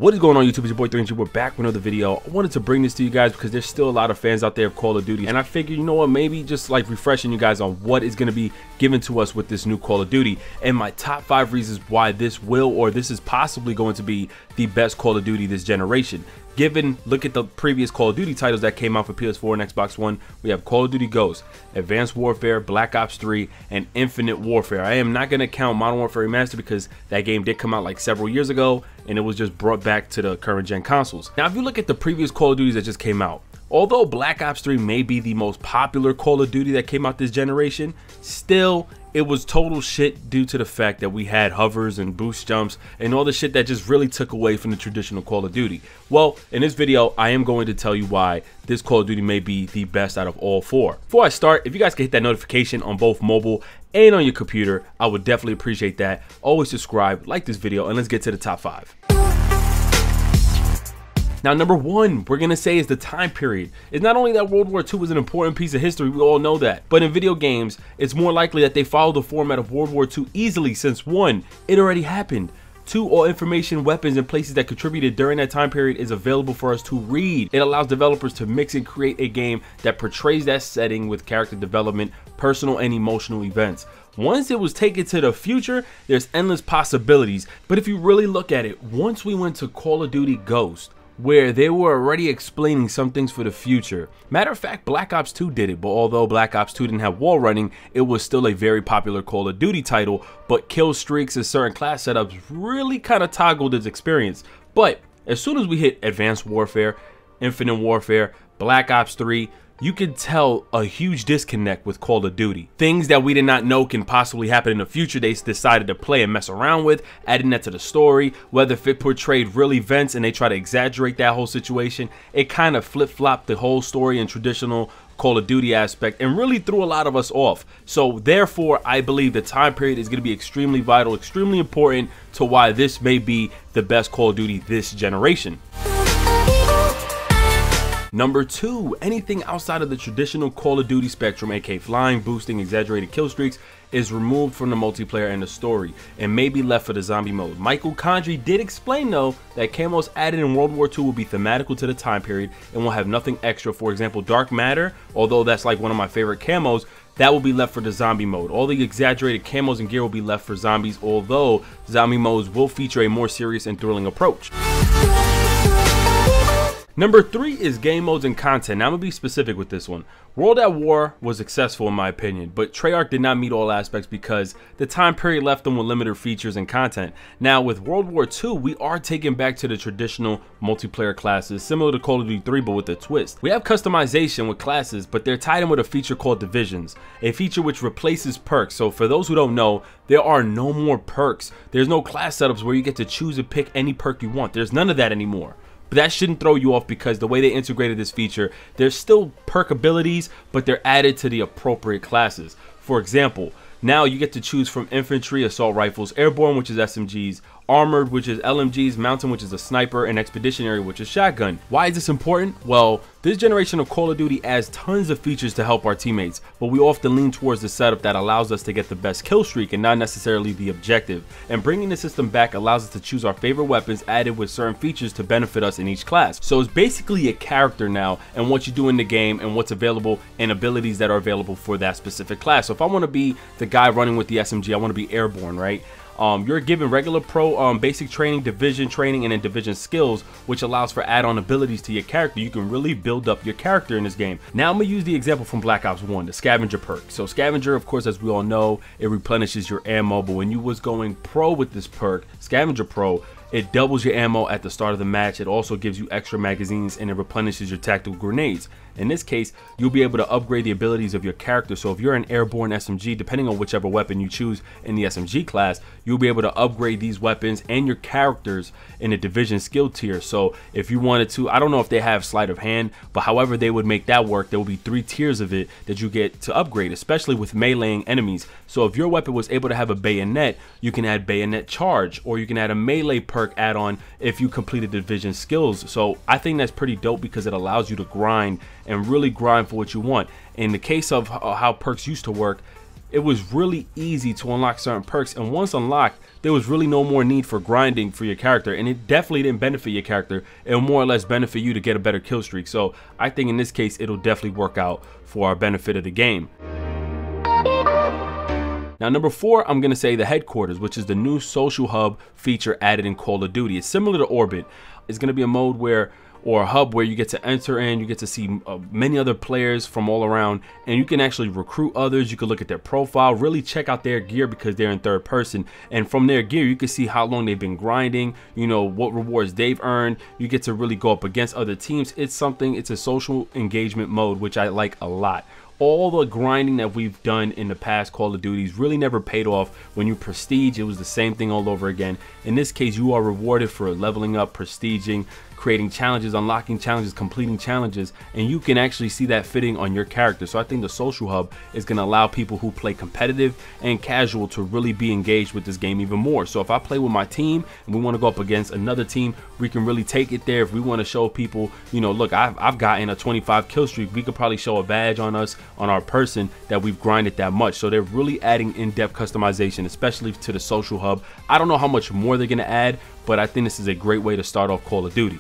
What is going on YouTube? It's your boy 3 We're back with another video. I wanted to bring this to you guys because there's still a lot of fans out there of Call of Duty, and I figured, you know what, maybe just like refreshing you guys on what is going to be given to us with this new Call of Duty and my top 5 reasons why this is possibly going to be the best Call of Duty this generation. Look at the previous Call of Duty titles that came out for PS4 and Xbox One. We have Call of Duty Ghosts, Advanced Warfare, Black Ops 3, and Infinite Warfare. I am not going to count Modern Warfare Remastered because that game did come out like several years ago and it was just brought back to the current gen consoles. Now, if you look at the previous Call of Duties that just came out, although Black Ops 3 may be the most popular Call of Duty that came out this generation, still it was total shit due to the fact that we had hovers and boost jumps and all the shit that just really took away from the traditional Call of Duty. Well, in this video, I am going to tell you why this Call of Duty may be the best out of all 4. Before I start, if you guys can hit that notification on both mobile and on your computer, I would definitely appreciate that. Always subscribe, like this video, and let's get to the top 5. Now, number 1, we're going to say is the time period. It's not only that World War II was an important piece of history, we all know that, but in video games, it's more likely that they follow the format of World War II easily since 1, it already happened. 2, all information, weapons, and places that contributed during that time period is available for us to read. It allows developers to mix and create a game that portrays that setting with character development, personal and emotional events. Once it was taken to the future, there's endless possibilities, but if you really look at it, once we went to Call of Duty Ghost, where they were already explaining some things for the future. Matter of fact, Black Ops 2 did it, but although Black Ops 2 didn't have wall running, it was still a very popular Call of Duty title, but kill streaks and certain class setups really kind of toggled its experience. But as soon as we hit Advanced Warfare, Infinite Warfare, Black Ops 3, you can tell a huge disconnect with Call of Duty. Things that we did not know can possibly happen in the future, they decided to play and mess around with, adding that to the story. Whether if it portrayed real events and they try to exaggerate that whole situation, it kind of flip-flopped the whole story and traditional Call of Duty aspect and really threw a lot of us off. So therefore, I believe the time period is going to be extremely vital, extremely important to why this may be the best Call of Duty this generation. Number 2, anything outside of the traditional Call of Duty spectrum, aka flying, boosting, exaggerated kill streaks, is removed from the multiplayer and the story and may be left for the zombie mode. Michael Condrey did explain though that camos added in World War II will be thematical to the time period and will have nothing extra. For example, Dark Matter, although that's like one of my favorite camos, that will be left for the zombie mode. All the exaggerated camos and gear will be left for zombies, although zombie modes will feature a more serious and thrilling approach. Number 3 is game modes and content. Now I'm going to be specific with this one. World at War was successful in my opinion, but Treyarch did not meet all aspects because the time period left them with limited features and content. Now with World War II, we are taken back to the traditional multiplayer classes, similar to Call of Duty 3 but with a twist. We have customization with classes, but they're tied in with a feature called Divisions, a feature which replaces perks. So for those who don't know, there are no more perks. There's no class setups where you get to choose and pick any perk you want. There's none of that anymore. But that shouldn't throw you off because the way they integrated this feature, there's still perk abilities, but they're added to the appropriate classes. For example, now you get to choose from infantry, assault rifles, airborne, which is SMGs, armored, which is LMGs, mountain, which is a sniper, and expeditionary, which is shotgun. Why is this important? Well, this generation of Call of Duty adds tons of features to help our teammates, but we often lean towards the setup that allows us to get the best kill streak and not necessarily the objective. And bringing the system back allows us to choose our favorite weapons added with certain features to benefit us in each class. So it's basically a character now and what you do in the game and what's available and abilities that are available for that specific class. So if I want to be the guy running with the SMG, I want to be airborne, right? You're given regular pro basic training, division training, and then division skills, which allows for add-on abilities to your character. You can really build up your character in this game. Now I'm gonna use the example from Black Ops 1, the scavenger perk. So scavenger, of course, as we all know, it replenishes your ammo, but when you was going pro with this perk, scavenger pro, it doubles your ammo at the start of the match. It also gives you extra magazines and it replenishes your tactical grenades. In this case, you'll be able to upgrade the abilities of your character. So if you're an airborne SMG, depending on whichever weapon you choose in the SMG class, you'll be able to upgrade these weapons and your characters in the division skill tier. So if you wanted to, I don't know if they have sleight of hand, but however they would make that work, there will be 3 tiers of it that you get to upgrade, especially with meleeing enemies. So if your weapon was able to have a bayonet, you can add bayonet charge, or you can add a melee perk add-on if you completed division skills. So I think that's pretty dope because it allows you to grind and really grind for what you want. In the case of how perks used to work, it was really easy to unlock certain perks, and once unlocked, there was really no more need for grinding for your character, and it definitely didn't benefit your character. It'll more or less benefit you to get a better kill streak. So I think in this case, it'll definitely work out for our benefit of the game. Now, number 4, I'm going to say the headquarters, which is the new social hub feature added in Call of Duty. It's similar to Orbit. It's going to be a mode where, or a hub where you get to enter in, you get to see many other players from all around, and you can actually recruit others. You can look at their profile, really check out their gear because they're in third person, and from their gear you can see how long they've been grinding, you know, what rewards they've earned. You get to really go up against other teams. It's a social engagement mode, which I like a lot. All the grinding that we've done in the past Call of Duties really never paid off. When you prestige, it was the same thing all over again. In this case, you are rewarded for leveling up, prestiging, creating challenges, unlocking challenges, completing challenges, and you can actually see that fitting on your character. So I think the social hub is going to allow people who play competitive and casual to really be engaged with this game even more. So if I play with my team and we want to go up against another team, we can really take it there. If we want to show people, you know, look, I've gotten a 25 kill streak, we could probably show a badge on us, on our person, that we've grinded that much. So they're really adding in-depth customization, especially to the social hub. I don't know how much more they're going to add, but I think this is a great way to start off Call of Duty.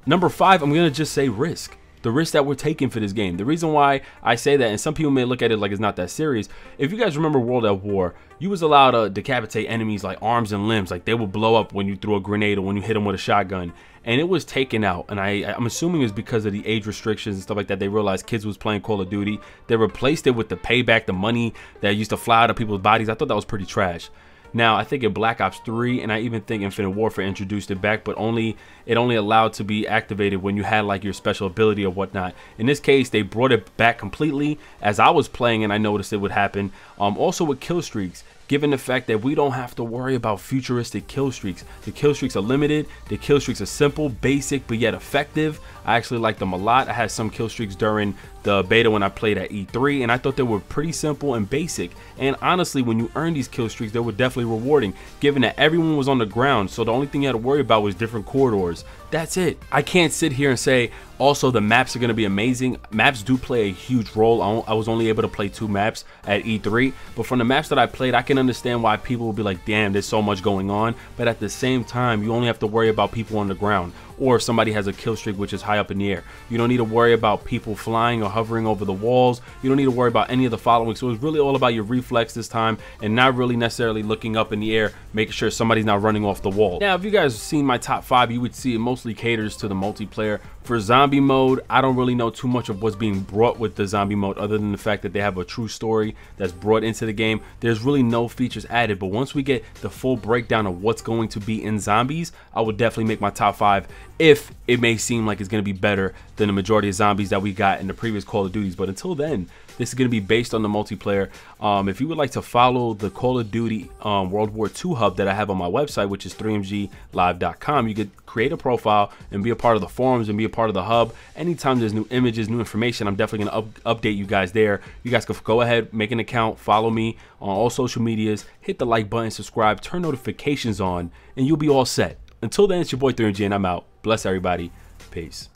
Number 5, I'm going to just say risk. The risk that we're taking for this game. The reason why I say that, and some people may look at it like it's not that serious, if you guys remember World at War, you was allowed to decapitate enemies like arms and limbs, like they would blow up when you threw a grenade or when you hit them with a shotgun, and it was taken out. And I'm assuming it's because of the age restrictions and stuff like that. They realized kids was playing Call of Duty. They replaced it with the payback, the money that used to fly out of people's bodies. I thought that was pretty trash. Now, I think in Black Ops 3, and I even think Infinite Warfare introduced it back, but it only allowed to be activated when you had like your special ability or whatnot. In this case, they brought it back completely. As I was playing and I noticed it would happen. Also with kill streaks, given the fact that we don't have to worry about futuristic kill streaks. The kill streaks are limited. The kill streaks are simple, basic, but yet effective. I actually like them a lot. I had some kill streaks during the beta when I played at E3, and I thought they were pretty simple and basic. And honestly, when you earn these kill streaks, they were definitely rewarding, given that everyone was on the ground. So the only thing you had to worry about was different corridors. That's it. I can't sit here and say, also, the maps are going to be amazing. Maps do play a huge role. I was only able to play 2 maps at E3, but from the maps that I played, I can understand why people will be like, damn, there's so much going on. But at the same time, you only have to worry about people on the ground, or if somebody has a kill streak which is high up in the air. You don't need to worry about people flying or hovering over the walls. You don't need to worry about any of the following. So it's really all about your reflex this time, and not really necessarily looking up in the air, making sure somebody's not running off the wall. Now, if you guys have seen my top 5, you would see it mostly caters to the multiplayer. For zombie mode, I don't really know too much of what's being brought with the zombie mode, other than the fact that they have a true story that's brought into the game. There's really no features added, but once we get the full breakdown of what's going to be in zombies, I would definitely make my top 5, if it may seem like it's going to be better than the majority of zombies that we got in the previous Call of Duties. But until then, this is going to be based on the multiplayer. If you would like to follow the Call of Duty World War II hub that I have on my website, which is 3mglive.com, you could create a profile and be a part of the forums and be a part of the hub. Anytime there's new images, new information, I'm definitely going to update you guys there. You guys can go ahead, make an account, follow me on all social medias, hit the like button, subscribe, turn notifications on, and you'll be all set. Until then, it's your boy 3MG, and I'm out. Bless everybody. Peace.